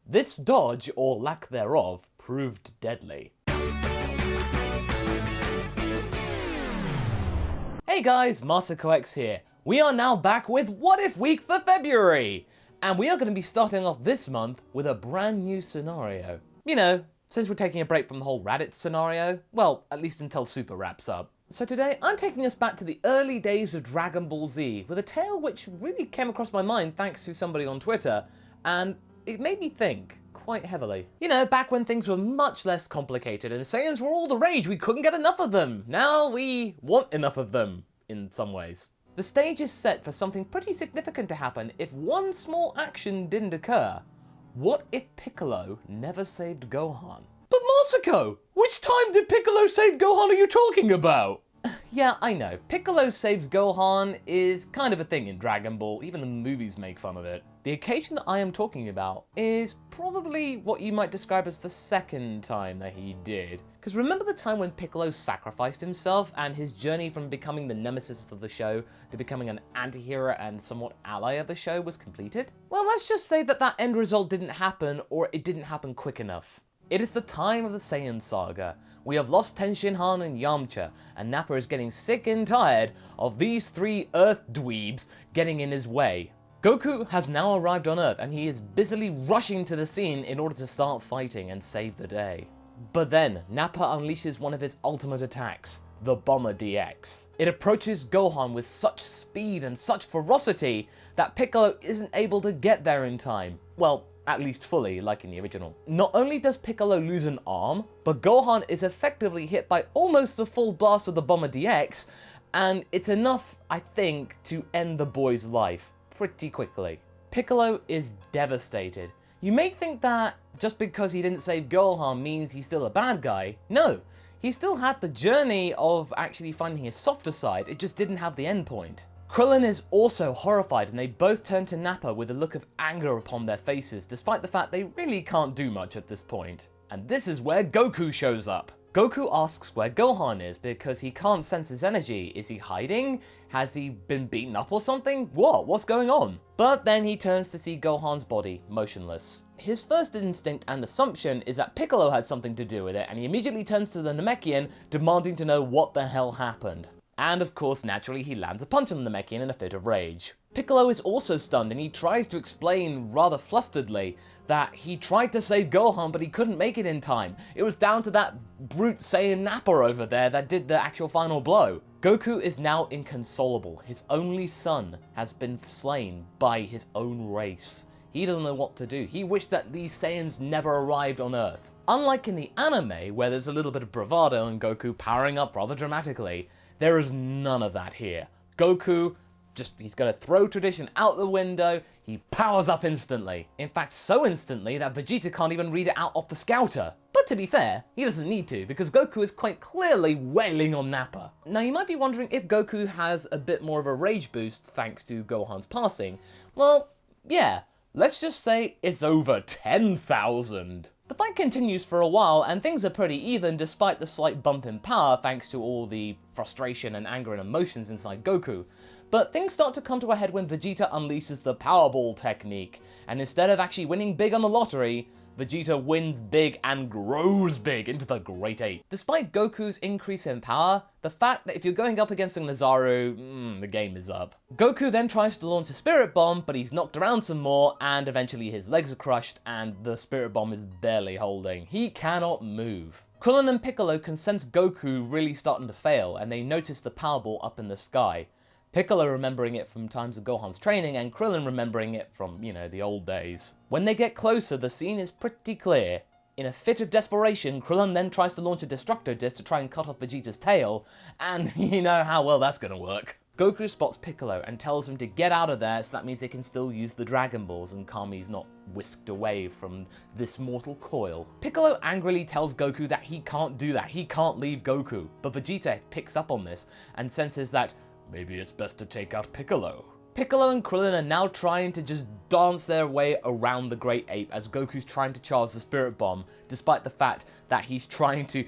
This dodge, or lack thereof, proved deadly. Hey guys, MasakoX here. We are now back with What If Week for February! And we are going to be starting off this month with a brand new scenario. You know, since we're taking a break from the whole Raditz scenario, well, at least until Super wraps up. So today, I'm taking us back to the early days of Dragon Ball Z, with a tale which really came across my mind thanks to somebody on Twitter, and it made me think quite heavily. You know, back when things were much less complicated and the Saiyans were all the rage, we couldn't get enough of them. Now we want enough of them, in some ways. The stage is set for something pretty significant to happen if one small action didn't occur. What if Piccolo never saved Gohan? But Masako, which time did Piccolo save Gohan are you talking about? Yeah, I know. Piccolo saves Gohan is kind of a thing in Dragon Ball, even the movies make fun of it. The occasion that I am talking about is probably what you might describe as the second time that he did. Because remember the time when Piccolo sacrificed himself and his journey from becoming the nemesis of the show to becoming an anti-hero and somewhat ally of the show was completed? Well, let's just say that that end result didn't happen, or it didn't happen quick enough. It is the time of the Saiyan saga. We have lost Tenshinhan and Yamcha, and Nappa is getting sick and tired of these three Earth dweebs getting in his way. Goku has now arrived on Earth and he is busily rushing to the scene in order to start fighting and save the day. But then, Nappa unleashes one of his ultimate attacks, the Bomber DX. It approaches Gohan with such speed and such ferocity that Piccolo isn't able to get there in time. Well, at least fully, like in the original. Not only does Piccolo lose an arm, but Gohan is effectively hit by almost a full blast of the Bomber DX, and it's enough, I think, to end the boy's life pretty quickly. Piccolo is devastated. You may think that just because he didn't save Gohan means he's still a bad guy. No, he still had the journey of actually finding his softer side, it just didn't have the end point. Krillin is also horrified and they both turn to Nappa with a look of anger upon their faces, despite the fact they really can't do much at this point. And this is where Goku shows up. Goku asks where Gohan is because he can't sense his energy. Is he hiding? Has he been beaten up or something? What's going on? But then he turns to see Gohan's body, motionless. His first instinct and assumption is that Piccolo had something to do with it, and he immediately turns to the Namekian, demanding to know what the hell happened. And of course, naturally, he lands a punch on the Namekian in a fit of rage. Piccolo is also stunned and he tries to explain rather flusteredly that he tried to save Gohan but he couldn't make it in time. It was down to that brute Saiyan Nappa over there that did the actual final blow. Goku is now inconsolable. His only son has been slain by his own race. He doesn't know what to do. He wished that these Saiyans never arrived on Earth. Unlike in the anime, where there's a little bit of bravado and Goku powering up rather dramatically, there is none of that here. Goku, he's gonna throw tradition out the window, he powers up instantly. In fact, so instantly that Vegeta can't even read it out off the scouter. But to be fair, he doesn't need to, because Goku is quite clearly wailing on Nappa. Now you might be wondering if Goku has a bit more of a rage boost thanks to Gohan's passing. Well, yeah, let's just say it's over 10,000. The fight continues for a while and things are pretty even despite the slight bump in power thanks to all the frustration and anger and emotions inside Goku. But things start to come to a head when Vegeta unleashes the Powerball technique, and instead of actually winning big on the lottery, Vegeta wins big and grows big into the Great Ape. Despite Goku's increase in power, the fact that if you're going up against a Nazaru, the game is up. Goku then tries to launch a Spirit Bomb, but he's knocked around some more, and eventually his legs are crushed, and the Spirit Bomb is barely holding. He cannot move. Krillin and Piccolo can sense Goku really starting to fail, and they notice the Powerball up in the sky. Piccolo remembering it from times of Gohan's training, and Krillin remembering it from, the old days. When they get closer, the scene is pretty clear. In a fit of desperation, Krillin then tries to launch a Destructo Disc to try and cut off Vegeta's tail, and you know how well that's gonna work. Goku spots Piccolo and tells him to get out of there, so that means they can still use the Dragon Balls and Kami's not whisked away from this mortal coil. Piccolo angrily tells Goku that he can't do that, he can't leave Goku, but Vegeta picks up on this and senses that maybe it's best to take out Piccolo. Piccolo and Krillin are now trying to just dance their way around the Great Ape as Goku's trying to charge the Spirit Bomb, despite the fact that he's trying to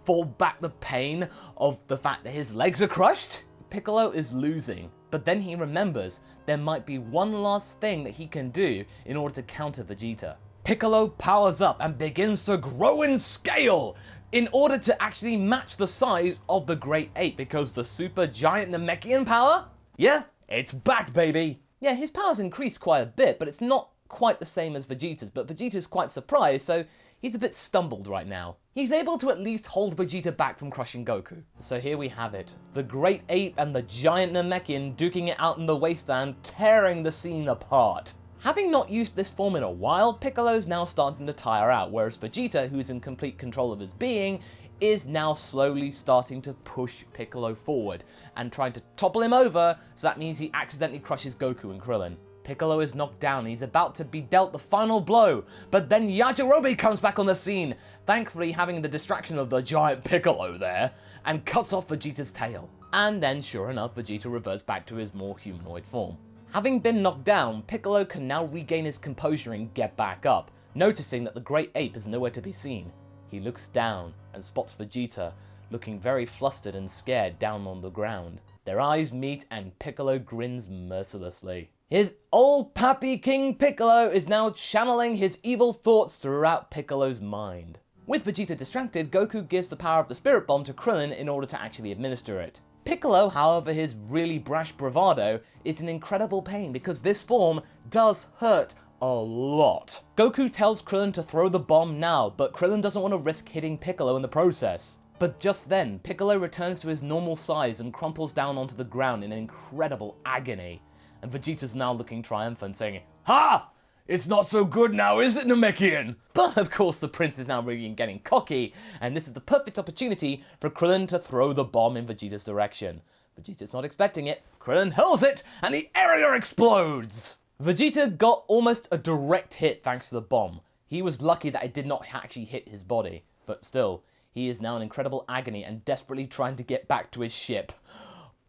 fall back the pain of the fact that his legs are crushed. Piccolo is losing, but then he remembers there might be one last thing that he can do in order to counter Vegeta. Piccolo powers up and begins to grow in scale in order to actually match the size of the Great Ape, because the super giant Namekian power, yeah, it's back, baby. Yeah, his power's increased quite a bit, but it's not quite the same as Vegeta's, but Vegeta's quite surprised, so he's a bit stumbled right now. He's able to at least hold Vegeta back from crushing Goku. So here we have it. The Great Ape and the giant Namekian duking it out in the wasteland, tearing the scene apart. Having not used this form in a while, Piccolo's now starting to tire out, whereas Vegeta, who's in complete control of his being, is now slowly starting to push Piccolo forward and trying to topple him over, so that means he accidentally crushes Goku and Krillin. Piccolo is knocked down and he's about to be dealt the final blow, but then Yajirobe comes back on the scene, thankfully having the distraction of the giant Piccolo there, and cuts off Vegeta's tail. And then sure enough, Vegeta reverts back to his more humanoid form. Having been knocked down, Piccolo can now regain his composure and get back up, noticing that the Great Ape is nowhere to be seen. He looks down and spots Vegeta, looking very flustered and scared down on the ground. Their eyes meet and Piccolo grins mercilessly. His old pappy King Piccolo is now channeling his evil thoughts throughout Piccolo's mind. With Vegeta distracted, Goku gives the power of the Spirit Bomb to Krillin in order to actually administer it. Piccolo, however, his really brash bravado, is in incredible pain because this form does hurt a lot. Goku tells Krillin to throw the bomb now, but Krillin doesn't want to risk hitting Piccolo in the process. But just then, Piccolo returns to his normal size and crumples down onto the ground in incredible agony. And Vegeta's now looking triumphant, saying, "Ha! It's not so good now, is it, Namekian?" But of course the prince is now really getting cocky, and this is the perfect opportunity for Krillin to throw the bomb in Vegeta's direction. Vegeta's not expecting it, Krillin hurls it, and the area explodes! Vegeta got almost a direct hit thanks to the bomb. He was lucky that it did not actually hit his body, but still, he is now in incredible agony and desperately trying to get back to his ship.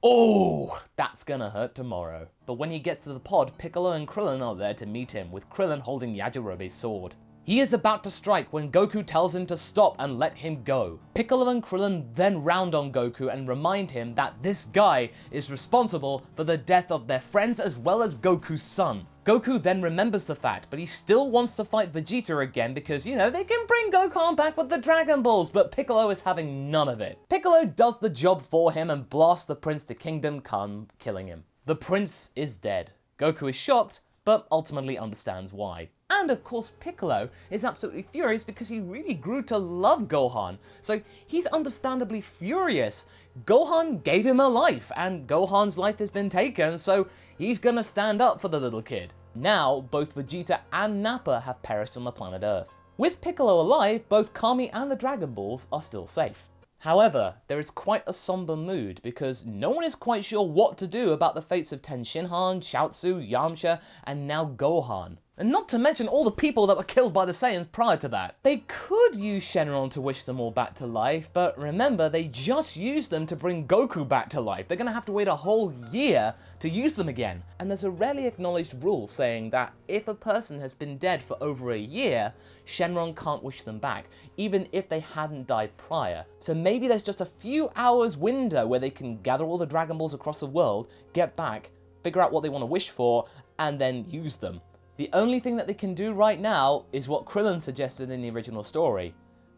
Oh, that's gonna hurt tomorrow. But when he gets to the pod, Piccolo and Krillin are there to meet him, with Krillin holding Yajirobe's sword. He is about to strike when Goku tells him to stop and let him go. Piccolo and Krillin then round on Goku and remind him that this guy is responsible for the death of their friends as well as Goku's son. Goku then remembers the fact, but he still wants to fight Vegeta again because, you know, they can bring Gohan back with the Dragon Balls, but Piccolo is having none of it. Piccolo does the job for him and blasts the prince to Kingdom Come, killing him. The prince is dead. Goku is shocked, but ultimately understands why. And of course Piccolo is absolutely furious because he really grew to love Gohan, so he's understandably furious. Gohan gave him a life, and Gohan's life has been taken, so he's gonna stand up for the little kid. Now, both Vegeta and Nappa have perished on the planet Earth. With Piccolo alive, both Kami and the Dragon Balls are still safe. However, there is quite a somber mood because no one is quite sure what to do about the fates of Tenshinhan, Chaozu, Yamcha, and now Gohan. And not to mention all the people that were killed by the Saiyans prior to that. They could use Shenron to wish them all back to life, but remember, they just used them to bring Goku back to life. They're gonna have to wait a whole year to use them again. And there's a rarely acknowledged rule saying that if a person has been dead for over a year, Shenron can't wish them back, even if they hadn't died prior. So maybe there's just a few hours window where they can gather all the Dragon Balls across the world, get back, figure out what they want to wish for, and then use them. The only thing that they can do right now is what Krillin suggested in the original story.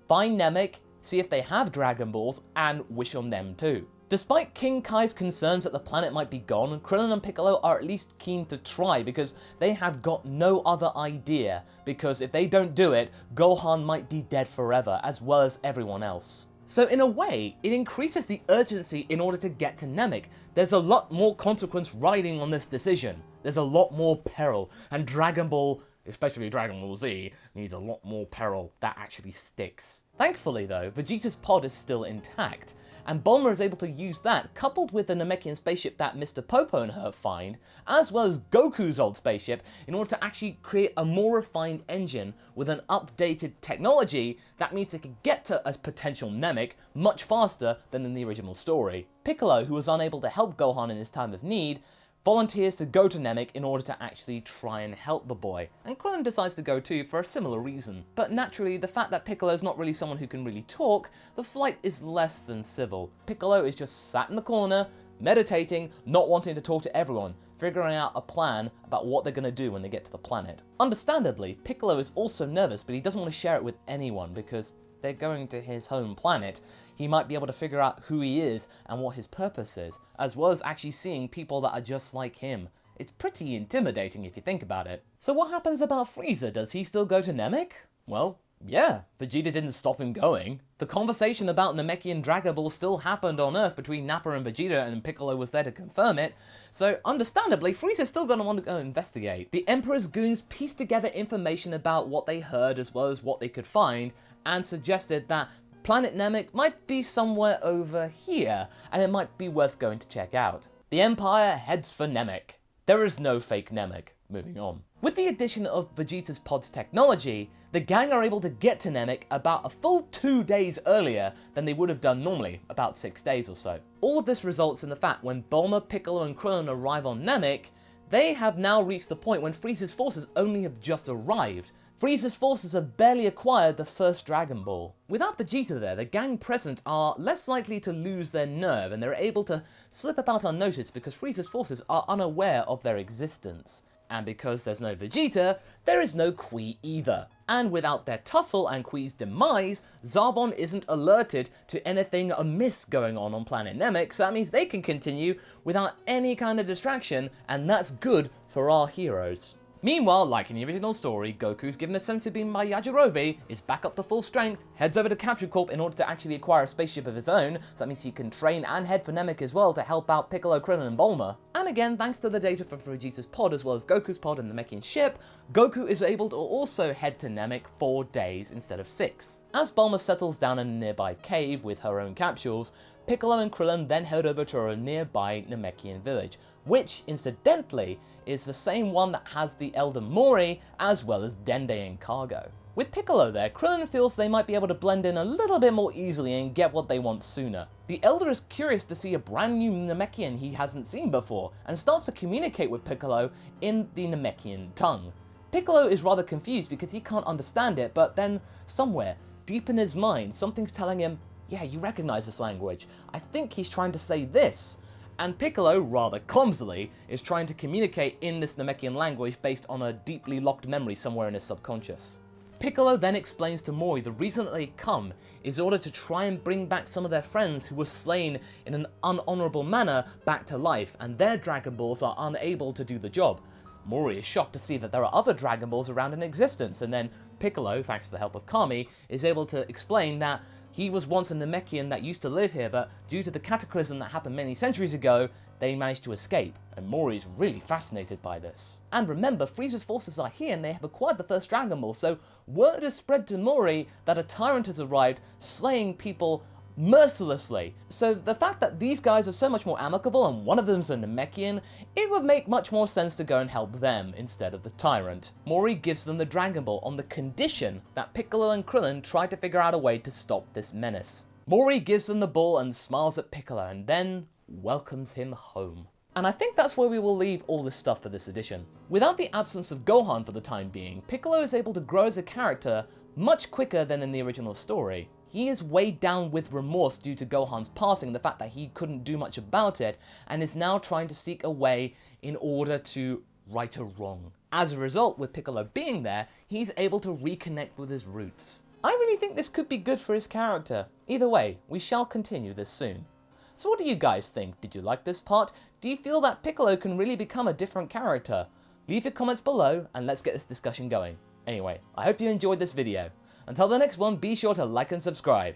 Find Namek, see if they have Dragon Balls, and wish on them too. Despite King Kai's concerns that the planet might be gone, Krillin and Piccolo are at least keen to try because they have got no other idea, because if they don't do it, Gohan might be dead forever, as well as everyone else. So in a way, it increases the urgency in order to get to Namek. There's a lot more consequence riding on this decision. There's a lot more peril, and Dragon Ball, especially Dragon Ball Z, needs a lot more peril that actually sticks. Thankfully though, Vegeta's pod is still intact, and Bulma is able to use that, coupled with the Namekian spaceship that Mr. Popo and her find, as well as Goku's old spaceship, in order to actually create a more refined engine with an updated technology that means it can get to a potential Namek much faster than in the original story. Piccolo, who was unable to help Gohan in his time of need, volunteers to go to Namek in order to actually try and help the boy, and Krillin decides to go too for a similar reason. But naturally, the fact that Piccolo is not really someone who can really talk, the flight is less than civil. Piccolo is just sat in the corner, meditating, not wanting to talk to everyone, figuring out a plan about what they're going to do when they get to the planet. Understandably, Piccolo is also nervous, but he doesn't want to share it with anyone because they're going to his home planet. He might be able to figure out who he is and what his purpose is, as well as actually seeing people that are just like him. It's pretty intimidating if you think about it. So what happens about Frieza? Does he still go to Namek? Well, yeah, Vegeta didn't stop him going. The conversation about Namekian Dragon Ball still happened on Earth between Nappa and Vegeta, and Piccolo was there to confirm it. So, understandably, Frieza's still going to want to go investigate. The Emperor's goons pieced together information about what they heard as well as what they could find, and suggested that Planet Namek might be somewhere over here, and it might be worth going to check out. The Empire heads for Namek. There is no fake Namek. Moving on. With the addition of Vegeta's pod's technology, the gang are able to get to Namek about a full 2 days earlier than they would have done normally, about 6 days or so. All of this results in the fact when Bulma, Piccolo and Krillin arrive on Namek, they have now reached the point when Frieza's forces only have just arrived. Frieza's forces have barely acquired the first Dragon Ball. Without Vegeta there, the gang present are less likely to lose their nerve, and they're able to slip about unnoticed because Frieza's forces are unaware of their existence. And because there's no Vegeta, there is no Qui either. And without their tussle and Qui's demise, Zarbon isn't alerted to anything amiss going on planet Namek, so that means they can continue without any kind of distraction, and that's good for our heroes. Meanwhile, like in the original story, Goku's given a senzu bean by Yajirobe, is back up to full strength, heads over to Capture Corp in order to actually acquire a spaceship of his own, so that means he can train and head for Namek as well to help out Piccolo, Krillin and Bulma. And again, thanks to the data from Vegeta's pod as well as Goku's pod and the Namekian ship, Goku is able to also head to Namek 4 days instead of 6. As Bulma settles down in a nearby cave with her own capsules, Piccolo and Krillin then head over to a nearby Namekian village, which, incidentally, is the same one that has the Elder Mori, as well as Dende in cargo. With Piccolo there, Krillin feels they might be able to blend in a little bit more easily and get what they want sooner. The Elder is curious to see a brand new Namekian he hasn't seen before, and starts to communicate with Piccolo in the Namekian tongue. Piccolo is rather confused because he can't understand it, but then, somewhere, deep in his mind, something's telling him, yeah, you recognize this language. I think he's trying to say this. And Piccolo, rather clumsily, is trying to communicate in this Namekian language based on a deeply locked memory somewhere in his subconscious. Piccolo then explains to Mori the reason that they come is in order to try and bring back some of their friends who were slain in an unhonorable manner back to life, and their Dragon Balls are unable to do the job. Mori is shocked to see that there are other Dragon Balls around in existence, and then Piccolo, thanks to the help of Kami, is able to explain that he was once a Namekian that used to live here, but due to the cataclysm that happened many centuries ago, they managed to escape, and Mori's really fascinated by this. And remember, Frieza's forces are here and they have acquired the first Dragon Ball, so word has spread to Mori that a tyrant has arrived, slaying people mercilessly. So the fact that these guys are so much more amicable and one of them's a Namekian, it would make much more sense to go and help them instead of the tyrant. Mori gives them the Dragon Ball on the condition that Piccolo and Krillin try to figure out a way to stop this menace. Mori gives them the ball and smiles at Piccolo and then welcomes him home. And I think that's where we will leave all this stuff for this edition. Without the absence of Gohan for the time being, Piccolo is able to grow as a character much quicker than in the original story. He is weighed down with remorse due to Gohan's passing, the fact that he couldn't do much about it, and is now trying to seek a way in order to right a wrong. As a result, with Piccolo being there, he's able to reconnect with his roots. I really think this could be good for his character. Either way, we shall continue this soon. So what do you guys think? Did you like this part? Do you feel that Piccolo can really become a different character? Leave your comments below and let's get this discussion going. Anyway, I hope you enjoyed this video. Until the next one, be sure to like and subscribe.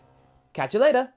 Catch you later!